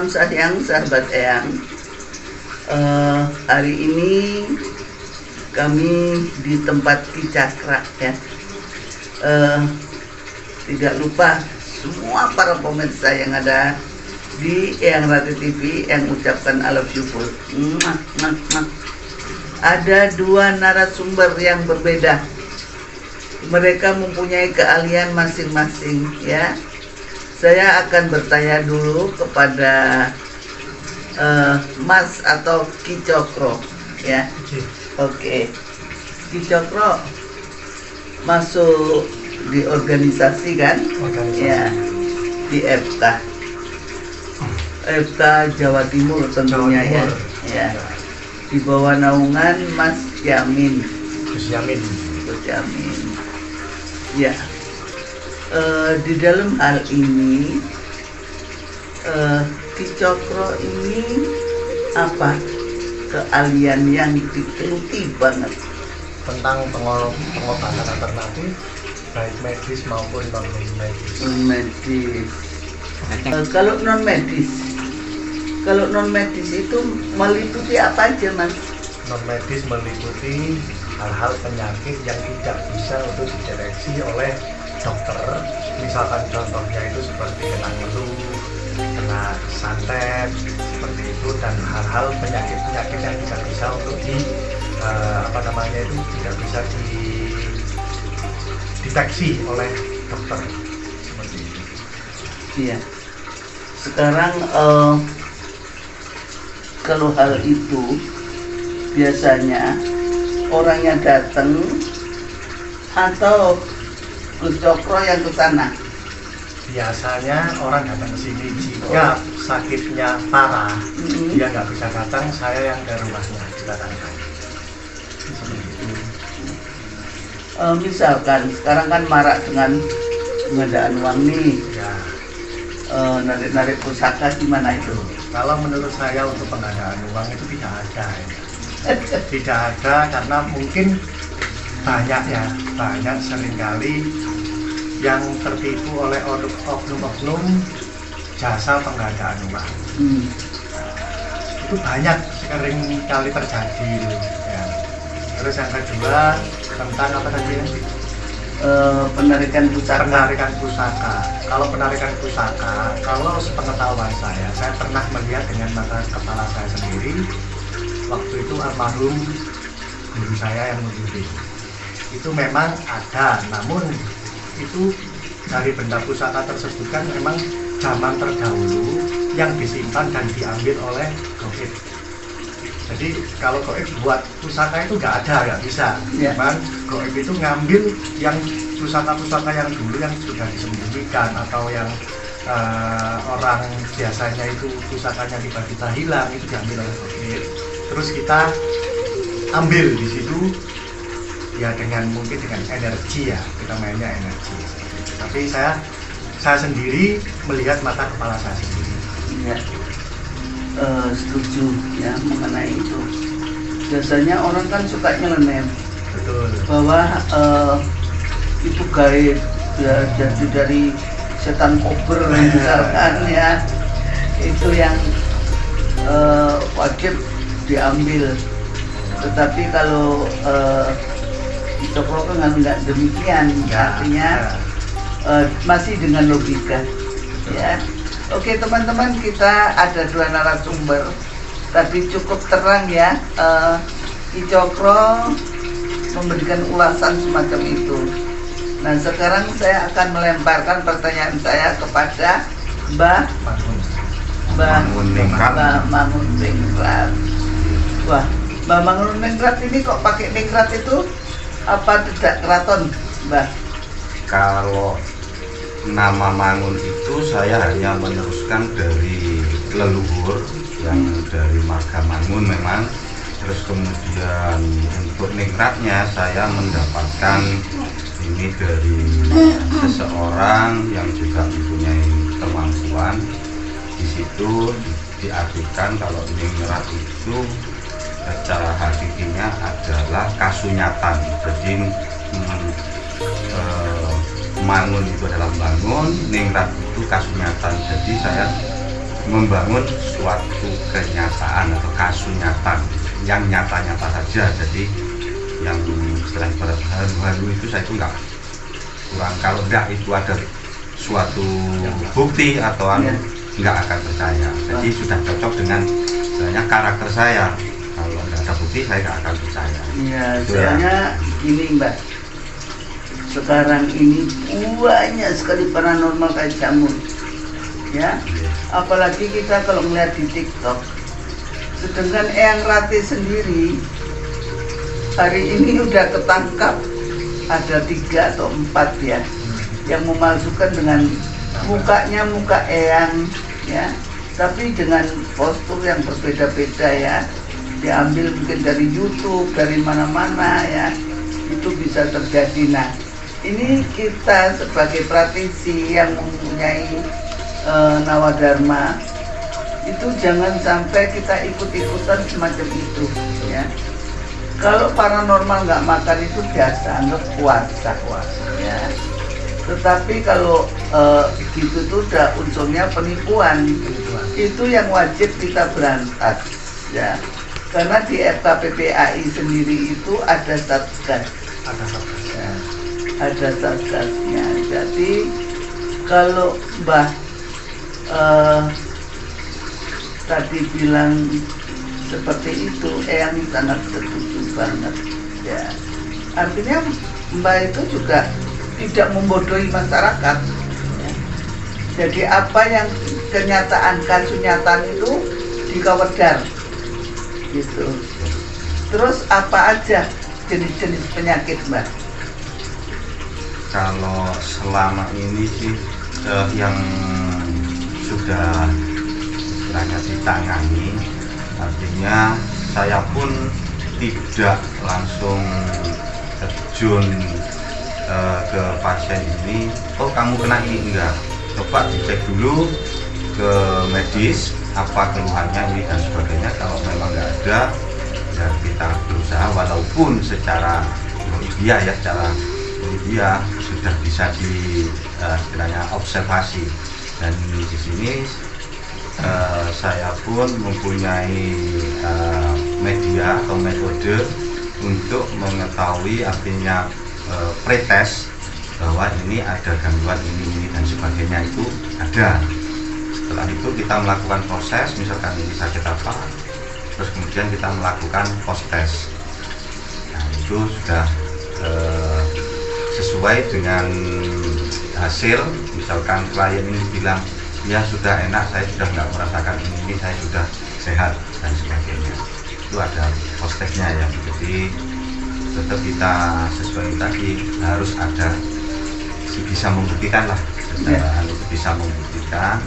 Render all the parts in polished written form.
malam sayang sahabat Eyang. Hari ini kami di tempat Ki Cakra ya. Tidak lupa semua para pemirsa yang ada di Eyang Rati TV yang ucapkan I love you full. Ada dua narasumber yang berbeda. Mereka mempunyai keahlian masing-masing ya. Saya akan bertanya dulu kepada Mas atau Ki Cokro ya. Oke. Ki Cokro masuk di organisasi kan? Ya, di FK Jawa Timur tentunya ya. Ya. Di bawah naungan Mas Yamin. Gus Yamin. Ya. Di dalam hal ini Ki Cokro ini apa keahlian yang dikeluti banget Tentang pengobatan alternatif baik medis maupun non medis. Kalau non medis itu meliputi apa aja Mas? Non medis meliputi hal-hal penyakit yang tidak bisa untuk dideteksi oleh dokter, misalkan contohnya itu seperti kena flu, kena santet, seperti itu, dan hal-hal penyakit-penyakit yang tidak bisa untuk tidak bisa dideteksi oleh dokter, seperti itu. Iya. Sekarang kalau hal itu biasanya orangnya datang atau Gus Cokro yang ke sana? Biasanya orang datang ke sini jika sakitnya parah, dia nggak bisa datang, saya yang ke rumahnya didatangkan. Misalkan sekarang kan marak dengan pengadaan uang nih, Ya, narik pusaka gimana itu? kalau menurut saya untuk pengadaan uang itu tidak ada, tidak ada karena mungkin banyak seringkali yang tertipu oleh oknum-oknum jasa pengadaan uang. Itu banyak sering kali terjadi ya. Terus yang kedua tentang apa tadi ya? Penarikan pusaka. Kalau penarikan pusaka, kalau sepengetahuan saya pernah melihat dengan mata kepala saya sendiri. Waktu itu almarhum guru saya yang membimbing. Itu memang ada, namun itu dari benda pusaka tersebut kan memang zaman terdahulu yang disimpan dan diambil oleh gaib. Jadi kalau gaib buat pusaka itu nggak bisa. Memang gaib itu ngambil yang pusaka-pusaka yang dulu yang sudah disembunyikan atau yang orang biasanya itu pusakanya tiba-tiba hilang, itu diambil oleh gaib. Terus kita ambil di situ ya mungkin dengan energi ya, kita mainnya energi. Tapi saya sendiri melihat mata kepala saya sendiri. Ya, setuju ya mengenai itu. Biasanya orang kan suka nyeleneh. Betul. Bahwa itu gaib ya, jadi dari setan kober misalkan ya, itu yang wajib diambil. Tetapi kalau Cokro kan nggak demikian, artinya masih dengan logika ya. Oke teman-teman, kita ada dua narasumber tadi cukup terang ya. Ki Cokro memberikan ulasan semacam itu. Nah sekarang saya akan melemparkan pertanyaan saya kepada Mbak Manguningrat. Wah, Mbak Manguningrat ini kok pakai ningrat itu? Apa tidak keraton, Mbak? Kalau nama Mangun itu saya hanya meneruskan dari leluhur yang dari marga Mangun memang. Terus kemudian untuk ningratnya saya mendapatkan ini dari seseorang yang juga mempunyai kemampuan. Di situ diartikan kalau ningrat itu secara hakikinya adalah kasunyatan. Jadi Mangun itu adalah bangun, ningrat itu kasunyatan. Jadi saya membangun suatu kenyataan atau kasunyatan yang nyata-nyata saja. Jadi yang setelah ibarat halu-halu itu saya itu nggak kurang, kalau enggak itu ada suatu bukti atau nggak akan percaya. Jadi sudah cocok dengan misalnya karakter saya. Kalau nggak ada bukti saya nggak akan percaya. Iya, soalnya gini Mbak, sekarang ini banyak sekali paranormal kayak jamur, ya. Apalagi kita kalau melihat di TikTok. Sedangkan Eyang Ratih sendiri hari ini udah ketangkap ada 3 atau 4 ya, yang memalsukan dengan mukanya muka Eyang ya, tapi dengan postur yang berbeda-beda ya, diambil mungkin dari YouTube, dari mana-mana ya, itu bisa terjadi. Nah, ini kita sebagai praktisi yang mempunyai nawadharma itu jangan sampai kita ikut-ikutan semacam itu ya. Kalau paranormal nggak makan itu biasa, anggap puasa ya. Tetapi kalau gitu tuh udah unsurnya penipuan, itu yang wajib kita berantas ya. Karena di FKPPAI sendiri itu ada satgas, ya, ada satgasnya. Jadi kalau Mbah tadi bilang seperti itu, Eyang sangat setuju banget ya. Artinya Mbak itu juga tidak membodohi masyarakat ya. Jadi apa yang kenyataan kasunyatan itu dikawedar gitu. Terus apa aja jenis-jenis penyakit Mbak? Kalau selama ini sih yang sudah istilahnya ditangani, artinya saya pun tidak langsung terjun ke pasien ini, oh kamu kena ini, enggak, coba dicek dulu ke medis apa keluhannya ini dan sebagainya. Kalau memang nggak ada ya kita berusaha walaupun secara media ya, secara media sudah bisa di istilahnya observasi. Dan di sini saya pun mempunyai media atau metode untuk mengetahui, artinya pretest bahwa ini ada gangguan ini dan sebagainya, itu ada. Setelah itu kita melakukan proses, misalkan ini sakit apa, terus kemudian kita melakukan post test. Nah itu sudah sesuai dengan hasil. Misalkan klien ini bilang ya sudah enak, saya sudah nggak merasakan ini, saya sudah sehat dan sebagainya, itu ada post testnya ya. Jadi tetap kita sesuai tadi, harus ada bisa membuktikan lah, bisa membuktikan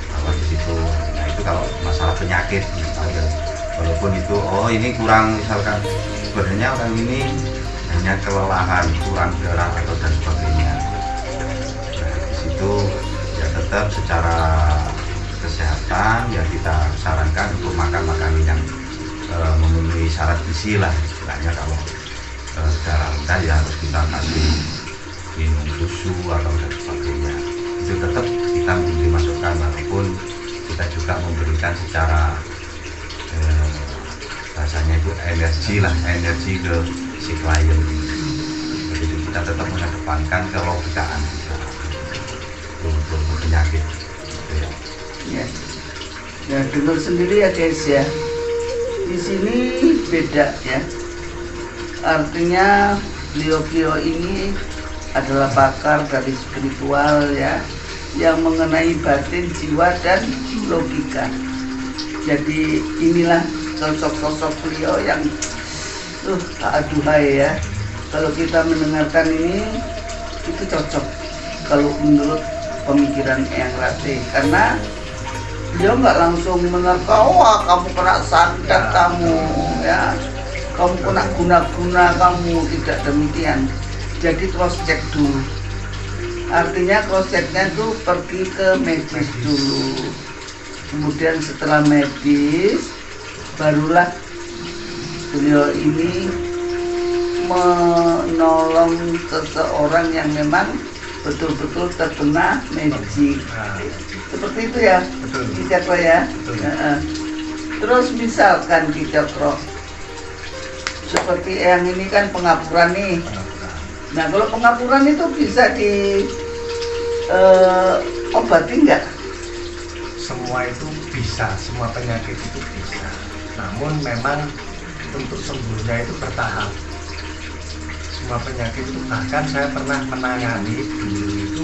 bahwa di situ. Nah itu kalau masalah penyakit misalnya, walaupun itu oh ini kurang, misalkan sebenarnya orang ini hanya kelelahan, kurang darah atau dan sebagainya. Nah di situ ya tetap secara kesehatan ya kita sarankan untuk makan makanan yang memenuhi syarat gizi lah istilahnya. Kalau darah rendah ya harus kita kasih minum susu atau dan sebagainya. Itu tetap kita memberi masukan, walaupun kita juga memberikan secara rasanya itu energi lah, energi ke si klien. Jadi kita tetap mengedepankan kelogikaan kita untuk penyakit ya. Ya dengar sendiri ya guys ya, di sini beda ya. Artinya beliau ini adalah pakar dari spiritual ya, yang mengenai batin, jiwa dan logika. Jadi inilah sosok-sosok beliau yang aduhai ya. Kalau kita mendengarkan ini itu cocok kalau menurut pemikiran Eyang Ratih, karena beliau nggak langsung menerka, wah kamu kena santet kamu ya, kamu kena guna-guna kamu, tidak demikian. Jadi cross check dulu, artinya cross checknya itu pergi ke medis dulu, kemudian setelah medis barulah beliau ini menolong seseorang yang memang betul-betul terkena magic. Nah, Seperti itu ya, betul. Ki Cakro ya. Betul. Terus misalkan Ki Cakro, seperti yang ini kan pengapuran nih. Nah kalau pengapuran itu bisa di obati nggak? Semua itu bisa, semua penyakit itu bisa. Namun memang untuk sembuhnya itu bertahap. Semua penyakit itu, bahkan saya pernah menangani dulu itu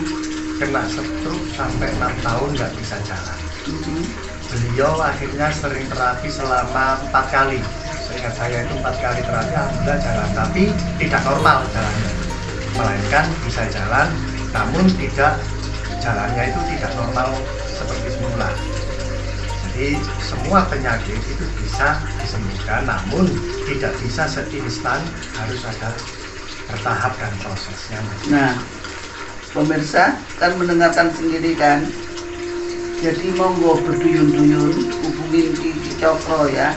kena stroke sampai 6 tahun nggak bisa jalan. Beliau akhirnya sering terapi selama 4 kali. Seingat saya itu 4 kali terapi, alhamdulillah jalan, tapi tidak normal jalannya. Melainkan bisa jalan, namun jalannya itu tidak normal seperti semula. Jadi semua penyakit itu bisa disembuhkan, namun tidak bisa seinstan, harus ada bertahap dan prosesnya. Nah, pemirsa kan mendengarkan sendiri kan. Jadi monggo berduyun-duyun hubungin Ki Cakro ya.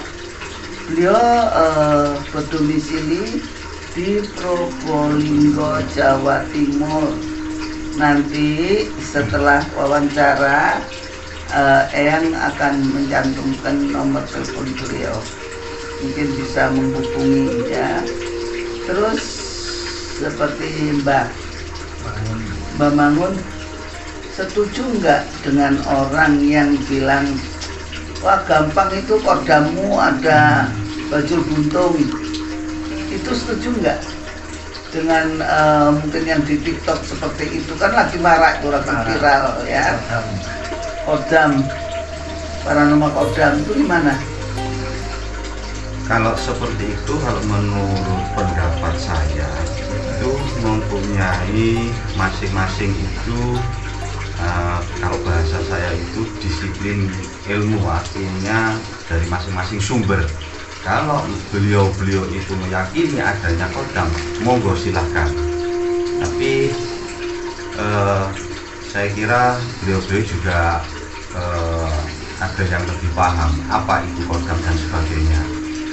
Beliau berdomisili di Probolinggo, Jawa Timur. Nanti setelah wawancara Eyang akan mencantumkan nomor telepon beliau. Mungkin bisa menghubungi ya. Terus seperti Mbak Mangun, setuju nggak dengan orang yang bilang wah gampang itu kodammu ada baju buntung? Itu setuju nggak dengan mungkin yang di TikTok seperti itu, kan lagi marak, lagi viral ya, kodam, paranormal kodam itu gimana? Kalau seperti itu, kalau menurut pendapat saya itu mempunyai masing-masing itu kalau bahasa saya itu disiplin ilmu, artinya dari masing-masing sumber. Kalau beliau-beliau itu meyakini adanya kodam, monggo silahkan. Tapi saya kira beliau-beliau juga ada yang lebih paham apa itu kodam dan sebagainya.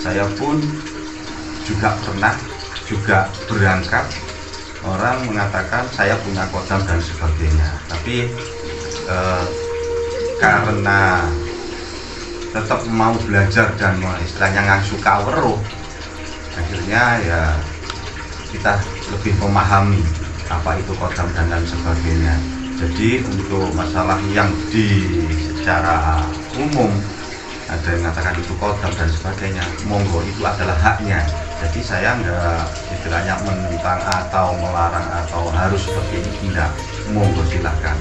Saya pun juga pernah berangkat, orang mengatakan saya punya kodam dan sebagainya, tapi karena tetap mau belajar dan istilahnya ngasuh kaweruh, akhirnya ya kita lebih memahami apa itu kodam dan lain sebagainya. Jadi untuk masalah yang secara umum ada yang mengatakan itu kodam dan sebagainya, monggo, itu adalah haknya. Jadi saya enggak istilahnya menentang atau melarang atau harus seperti ini, tidak. Monggo silahkan.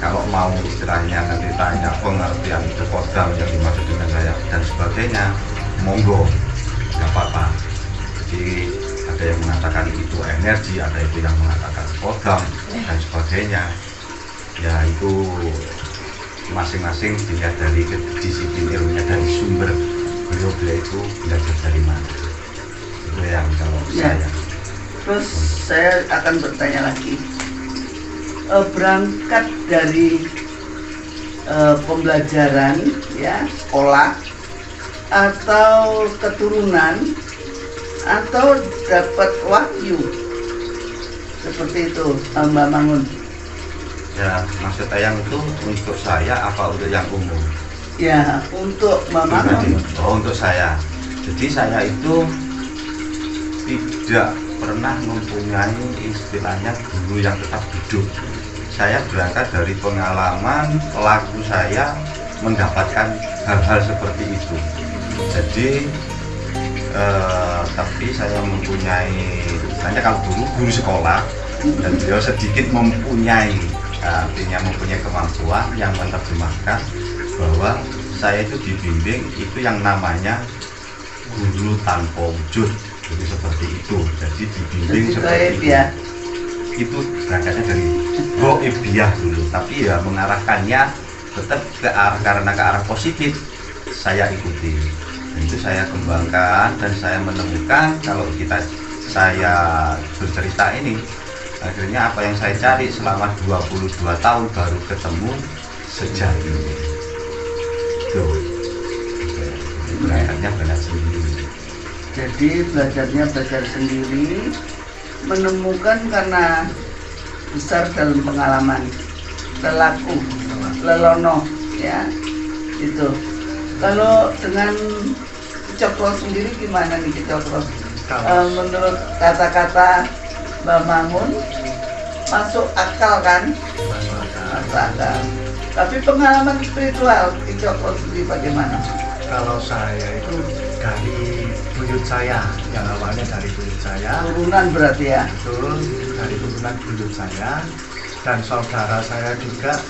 Kalau mau istilahnya nanti tanya pengertian itu kodam yang dimaksud dengan saya dan sebagainya, monggo, nggak apa-apa. Jadi ada yang mengatakan itu energi, ada itu yang mengatakan kodam dan sebagainya. Ya itu masing-masing dilihat dari disiplin ilmunya, dari sumber beliau itu belajar dari mana. Itu yang kalau Ya. saya. Terus saya akan bertanya lagi, berangkat dari pembelajaran ya, sekolah atau keturunan atau dapat wahyu seperti itu, Mbak Mangun? Ya, maksud Eyang itu untuk saya apa untuk yang umum? Ya, untuk Mbak Mangun. Oh, untuk saya. Jadi saya itu tidak pernah mempunyai istilahnya guru yang tetap hidup. Saya berangkat dari pengalaman pelaku saya mendapatkan hal-hal seperti itu. Jadi tapi saya mempunyai, istilahnya kalau guru sekolah, dan beliau sedikit mempunyai, artinya mempunyai kemampuan yang menerjemahkan bahwa saya itu dibimbing itu yang namanya guru tanpa wujud, jadi seperti itu. Jadi dibimbing Jadi seperti gaib itu. ya? Itu berangkatnya dari goibiyah dulu, tapi ya mengarahkannya tetap ke arah, karena ke arah positif saya ikuti. Dan itu saya kembangkan dan saya menemukan kalau saya bercerita ini, akhirnya apa yang saya cari selama 22 tahun baru ketemu sejati. Tuh, berangkatnya belajar sendiri. Jadi belajar sendiri, menemukan karena besar dalam pengalaman, lelaku, lelono, ya itu. Kalau dengan Cokro sendiri gimana nih Cokro? Menurut kata-kata Mbak Mangun masuk akal kan? Masuk akal. Tapi pengalaman spiritual di Cokro sendiri bagaimana? Kalau saya itu dari buyut saya, yang awalnya dari buyut saya. Turunan berarti ya? Betul, dari turunan buyut saya. Dan saudara saya juga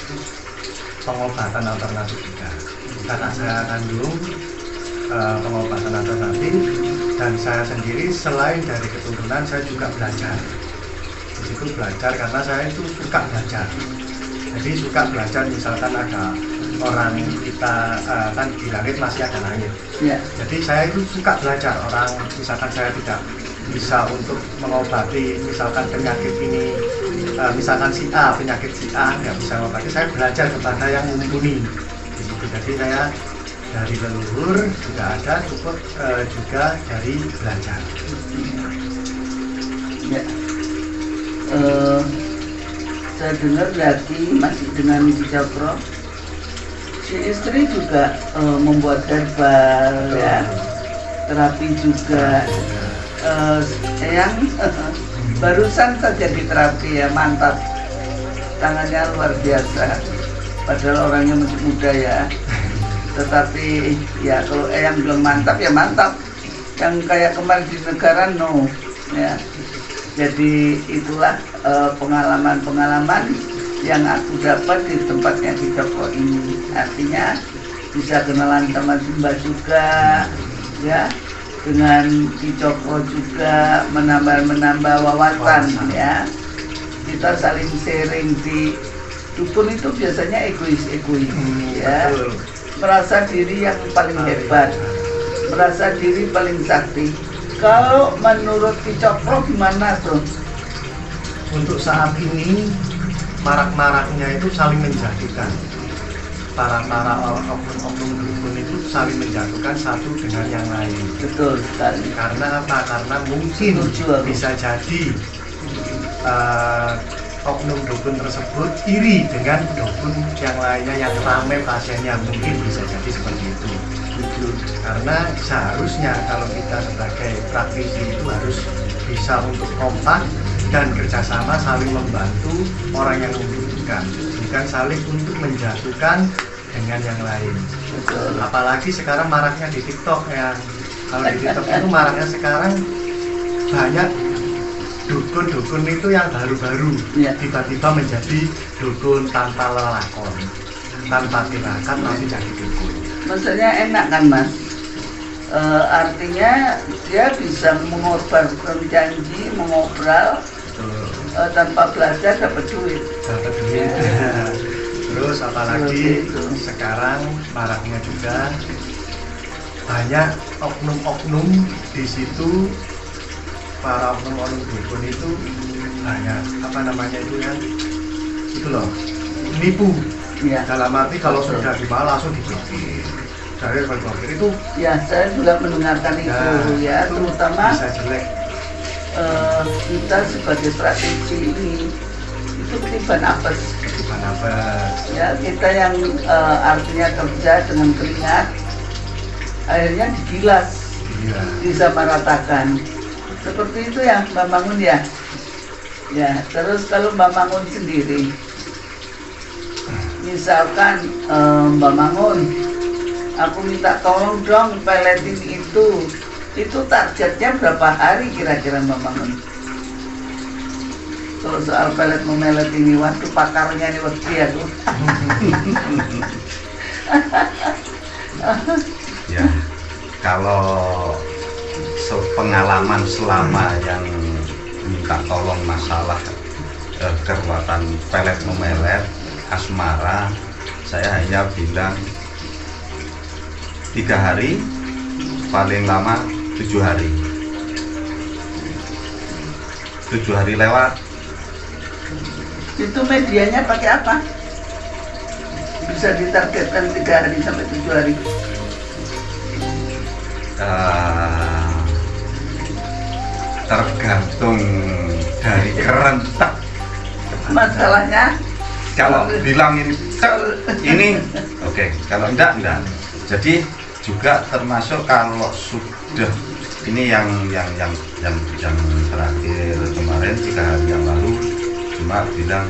pengobatan alternatif juga. Kakak saya kandung pengobatan alternatif, dan saya sendiri selain dari keturunan saya juga belajar. Di situ belajar karena saya itu suka belajar. Jadi suka belajar, misalkan ada orang kita kan di langit masih ada langit. Ya. Jadi saya itu suka belajar orang, misalkan saya tidak bisa untuk mengobati misalkan penyakit ini, misalkan si A, penyakit si A nggak bisa mengobati, saya belajar kepada yang mumpuni. Jadi saya dari leluhur sudah ada, cukup juga dari belajar. Ya. Saya dengar lagi masih dengan si Cokro, si istri juga membuat herbal, ya, terapi juga. Yang barusan saja di terapi ya, mantap, tangannya luar biasa. Padahal orangnya masih muda ya, tetapi ya kalau yang bilang mantap ya mantap, yang kayak kemarin di negara no, ya. Jadi itulah pengalaman-pengalaman yang aku dapat di tempatnya di Cokro ini. Artinya bisa kenalan sama Simba juga, ya, dengan di Cokro juga menambah wawasan, ya. Kita saling sharing. Di dukun itu biasanya egois, ya, merasa diri yang paling hebat, merasa diri paling sakti. Kalau menurut Ki Cokro gimana tuh? Untuk saat ini marak-maraknya itu saling menjatuhkan. Para oknum-oknum dukun itu saling menjatuhkan satu dengan yang lain. Betul sekali. Karena apa? Karena mungkin bisa jadi oknum dukun tersebut iri dengan dukun yang lainnya yang ramai pasiennya, mungkin bisa jadi seperti itu. Karena seharusnya kalau kita sebagai praktisi itu harus bisa untuk kompak dan kerjasama, saling membantu orang yang membutuhkan, bukan saling untuk menjatuhkan dengan yang lain. Betul. Apalagi sekarang maraknya di TikTok ya. Kalau di TikTok itu maraknya sekarang banyak dukun-dukun itu yang baru-baru, ya, tiba-tiba menjadi dukun tanpa lelakon, tanpa tirakat langsung jadi dukun. Maksudnya enak kan Mas? Artinya dia bisa mengorbankan janji, mengobrol, tanpa belajar dapat duit. Dapat duit. Terus apalagi sekarang maraknya juga banyak oknum-oknum di situ. Para oknum-oknum dukun itu banyak apa namanya itu ya, itu loh, nipu. Ya. Dalam arti kalau sudah dimalah langsung diblokir. Dari blokir itu ya, saya juga mendengarkan itu, ya, itu terutama bisa jelek. Kita sebagai praktisi ini itu ketiban apes. Ya, kita yang artinya kerja dengan keringat, akhirnya digilas, disamaratakan. Seperti itu ya Mbak Mangun ya. Ya, terus kalau Mbak Mangun sendiri, misalkan Mbak Mangun, aku minta tolong dong peletin itu targetnya berapa hari kira-kira Mbak Mangun? Kalau soal pelet memelet ini, waktu pakarnya ini waktu ya tuh. Ya, kalau pengalaman selama yang minta tolong masalah kekuatan pelet memelet asmara, saya hanya bilang 3 hari, paling lama 7 hari. 7 hari lewat. Itu medianya pakai apa? Bisa ditargetkan 3 hari sampai 7 hari. Tergantung dari kerentak Masalahnya Kalau bilang ini oke. Kalau enggak. Jadi juga termasuk kalau sudah ini yang terakhir kemarin 3 hari yang lalu cuma bilang,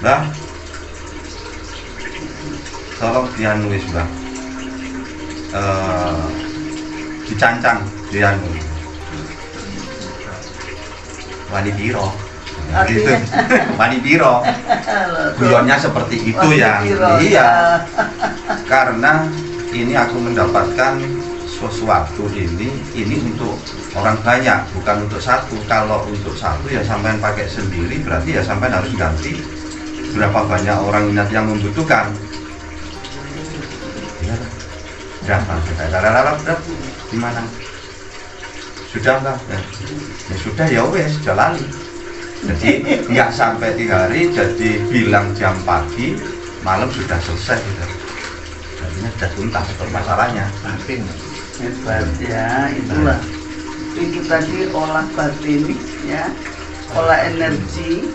Mbah, tolong dianulis Mbah, dicancang dianu wani biro gitu. Wani biro guyonnya seperti itu ya. Iya, karena ini aku mendapatkan sesuatu ini untuk orang banyak, bukan untuk satu. Kalau untuk satu ya sampean pakai sendiri, berarti ya sampean harus ganti berapa banyak orang yang membutuhkan. Iya, berapa gimana? Sudah lah, ya sudah ya wes, sudah lali. Jadi nggak sampai 3 hari, jadi bilang jam pagi, malam sudah selesai gitu. Jadinya sudah tuntas untuk masalahnya. Hebat ya, itulah. Itu tadi olah batin ya, olah energi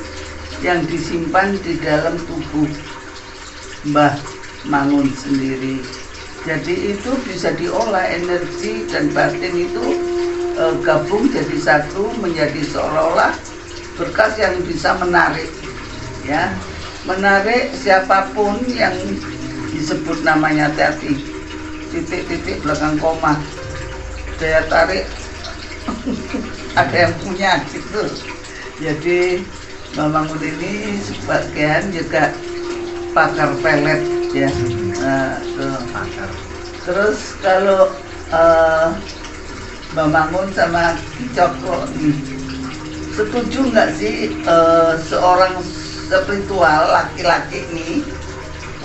yang disimpan di dalam tubuh Mbah Mangun sendiri. Jadi itu bisa diolah, energi dan batin itu gabung jadi satu, menjadi seolah-olah berkas yang bisa menarik ya, menarik siapapun yang disebut namanya hati, titik-titik belakang koma, daya tarik ada yang punya gitu. Jadi Mbah Mangun ini sebagian juga pakar pelet ya. Pakar. Terus kalau Mbah Mangun sama Ki Cokro nih, setuju nggak sih seorang spiritual laki-laki ini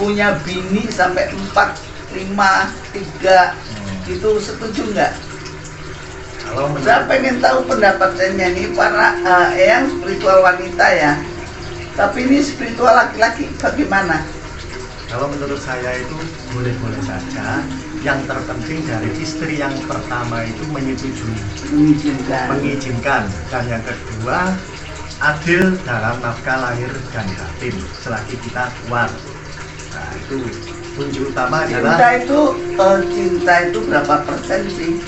punya bini sampai 4, 5, 3 itu setuju nggak? Kalau Saya pengen tahu pendapatnya nih para yang spiritual wanita ya, tapi ini spiritual laki-laki bagaimana? Kalau menurut saya itu boleh-boleh saja. Yang terpenting dari istri yang pertama itu menyetujui, mengizinkan, dan yang kedua adil dalam nafkah lahir dan batin selagi kita kuat. Nah itu kunci utama adalah cinta itu berapa persen sih?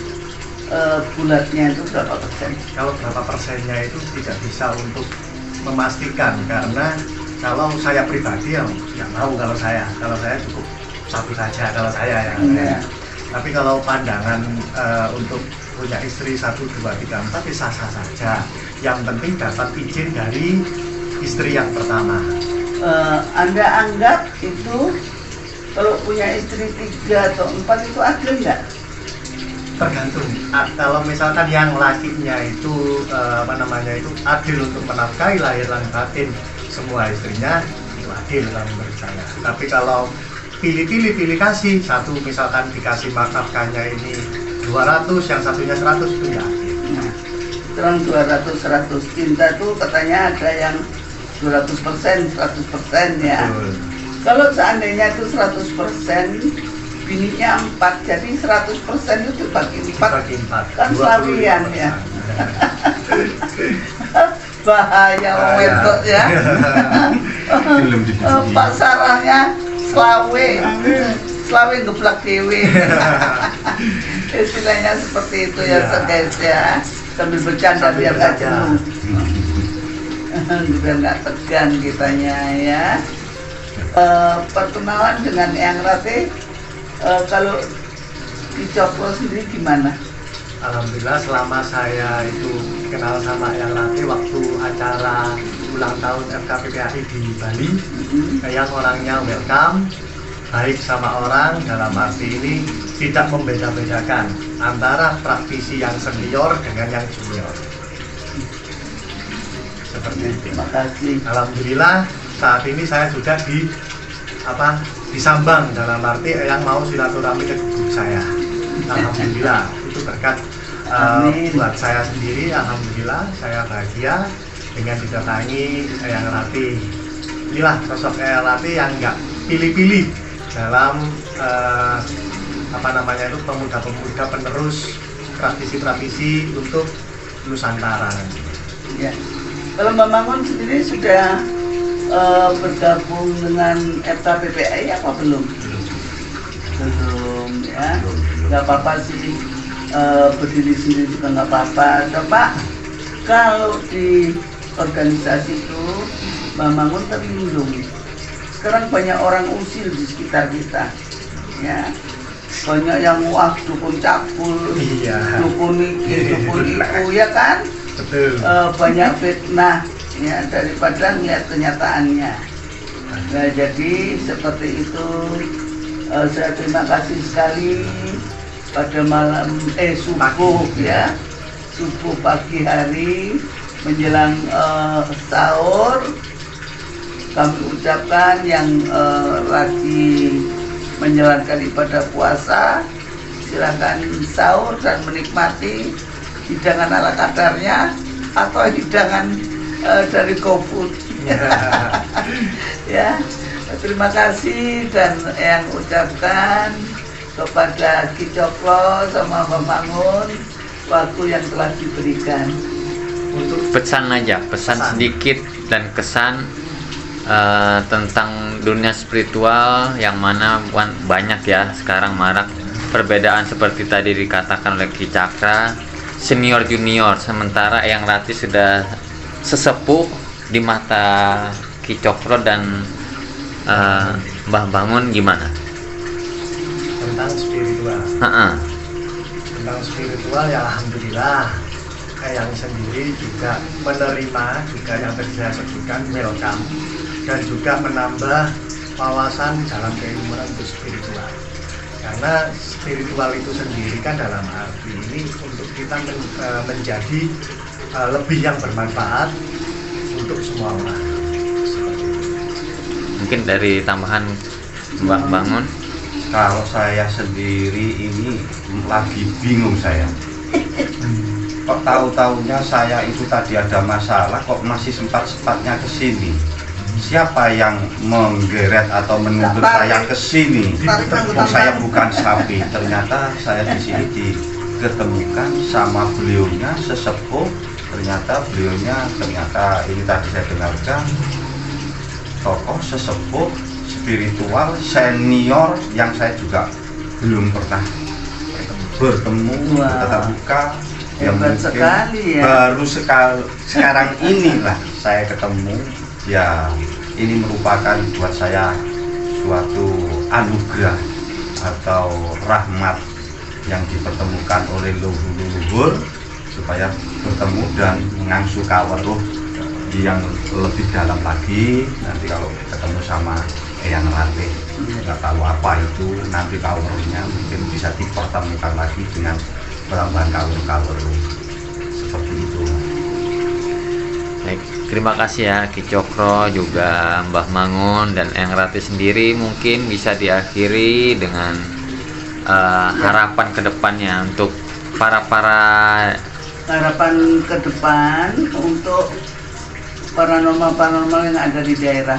Bulatnya itu berapa persen? Kalau berapa persennya itu tidak bisa untuk memastikan, karena kalau saya pribadi ya nggak mau. Kalau saya cukup satu saja kalau saya ya. Tapi kalau pandangan untuk punya istri 1, 2, 3, 4 sah-sah saja. Yang penting dapat izin dari istri yang pertama. Anda anggap itu kalau punya istri 3 atau 4 itu adil nggak? Tergantung. Kalau misalkan yang lakinya itu itu adil untuk menafkahi lahir dan batin semua istrinya, itu adil kalau menurut saya. Tapi kalau pilih kasih, satu misalkan dikasih nafkahnya ini 200, yang satunya 100, itu ya adil. Nah, terang 200-100 cinta tuh katanya ada yang 200%, 100% ya. Betul. Kalau seandainya itu 100%, bininya 4, jadi 100% itu bagi 4 kan selawian ya. Bahaya wedok ya. Pasarannya selawe geblak dewe. Istilahnya seperti itu ya guys ya, sambil bercanda biar nggak jenuh, biar nggak tegang kitanya ya. Perkenalan dengan Eyang Ratih, kalau Ki Cokro sendiri gimana? Alhamdulillah selama saya itu kenal sama Eyang Ratih waktu acara ulang tahun FKPPAI di Bali. Eyang orangnya welcome, baik sama orang, dalam arti ini tidak membeda-bedakan antara praktisi yang senior dengan yang junior. Seperti itu. Terima kasih. Alhamdulillah saat ini saya sudah disambang, dalam arti Eyang mau silaturahmi ke guru saya. Alhamdulillah itu berkat buat saya sendiri. Alhamdulillah saya bahagia dengan didatangi Eyang Ratih. Inilah sosok Eyang Ratih yang nggak pilih-pilih dalam pemuda-pemuda penerus praktisi-praktisi untuk Nusantara. Ya. Kalau Mbak Mangun sendiri sudah bergabung dengan FKPPI apa belum? Belum ya. Nggak apa-apa sih, berdiri sendiri juga nggak apa-apa. Coba kalau di organisasi itu Mbak Mangun terlindung. Sekarang banyak orang usil di sekitar kita, ya. Banyak yang wah dukun cakul, Iya. dukun iki, dukun itu, ya kan? Betul. Banyak fitnah ya daripada melihat kenyataannya. Nah, jadi seperti itu. Saya terima kasih sekali pada malam subuh ya, subuh pagi hari menjelang sahur kami ucapkan yang lagi menjalankan ibadah puasa, silakan sahur dan menikmati hidangan ala kadarnya atau hidangan dari GoFood. Ya, terima kasih dan yang ucapkan kepada Ki Cokro sama Mbak Mangun waktu yang telah diberikan. Untuk Pesan aja, pesan sedikit dan kesan tentang dunia spiritual yang mana banyak ya sekarang marak perbedaan seperti tadi dikatakan oleh Ki Cakra, senior junior, sementara Eyang Rati sudah sesepuh di mata Ki Cokro dan Mbah Mangun gimana? tentang spiritual. Tentang spiritual ya alhamdulillah. Eyang sendiri juga menerima juga yang tadi saya sebutkan, welcome, dan juga menambah wawasan dalam keilmuan untuk spiritual. Karena spiritual itu sendiri kan dalam arti ini untuk kita menjadi lebih yang bermanfaat untuk semua orang. Mungkin dari tambahan Mbah Mangun. Kalau saya sendiri ini lagi bingung saya. Kok tahu-tahunya saya itu tadi ada masalah, kok masih sempat-sempatnya ke sini. Siapa yang menggeret atau menuntut saya ke sini? Saya bukan sapi. Ternyata saya di sini diketemukan sama beliaunya sesepuh. Ternyata ini tadi saya dengarkan tokoh sesepuh spiritual senior yang saya juga belum pernah bertemu, tatap muka. Hebat sekali ya. Baru sekarang inilah saya ketemu. Ya, ini merupakan buat saya suatu anugerah atau rahmat yang dipertemukan oleh leluhur supaya bertemu dan mengangsu kaweruh yang lebih dalam lagi. Nanti kalau ketemu sama Eyang Rati, nggak tahu apa itu, nanti kaweruhnya mungkin bisa dipertemukan lagi dengan penambahan kaweruh seperti itu. Baik, terima kasih ya Ki Cokro, juga Mbah Mangun dan Eyang Rati sendiri. Mungkin bisa diakhiri dengan harapan kedepannya untuk para harapan ke depan untuk paranormal yang ada di daerah.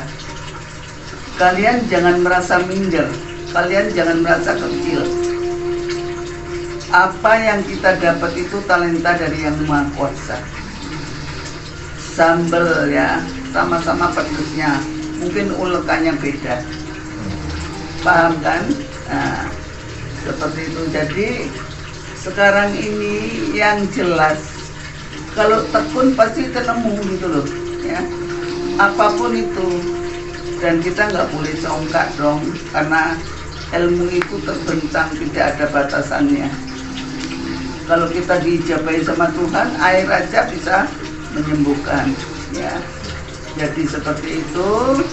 Kalian jangan merasa minder, kalian jangan merasa kecil. Apa yang kita dapat itu talenta dari Yang Maha Kuasa. Sambel ya, sama-sama pedesnya, mungkin ulekannya beda. Paham kan? Nah, seperti itu. Jadi sekarang ini yang jelas, kalau tekun pasti ketemu gitu loh ya, apapun itu. Dan kita nggak boleh songkak dong, karena ilmu itu terbentang, tidak ada batasannya. Kalau kita diijabahi sama Tuhan, air aja bisa menyembuhkan ya. Jadi seperti itu.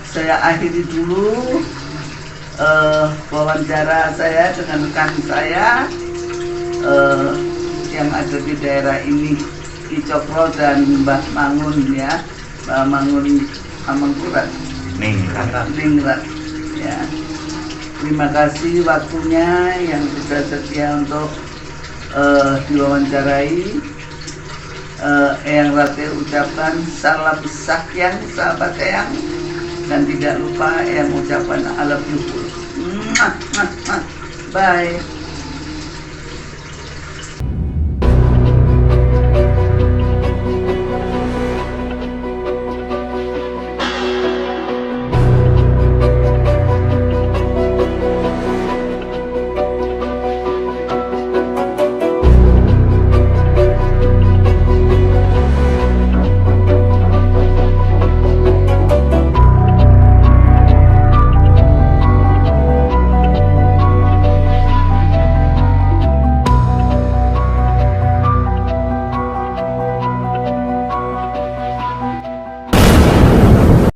Saya akhiri dulu wawancara saya dengan rekan saya yang ada di daerah ini, Ki Cokro dan Mbah Mangun ya, Mbah Mangun Amangkurat Ningrat ya. Terima kasih waktunya yang sudah setia untuk diwawancarai. Eyang Rati ucapkan salam sakyan sahabat Eyang, dan tidak lupa Eyang ucapkan I love you. Bye.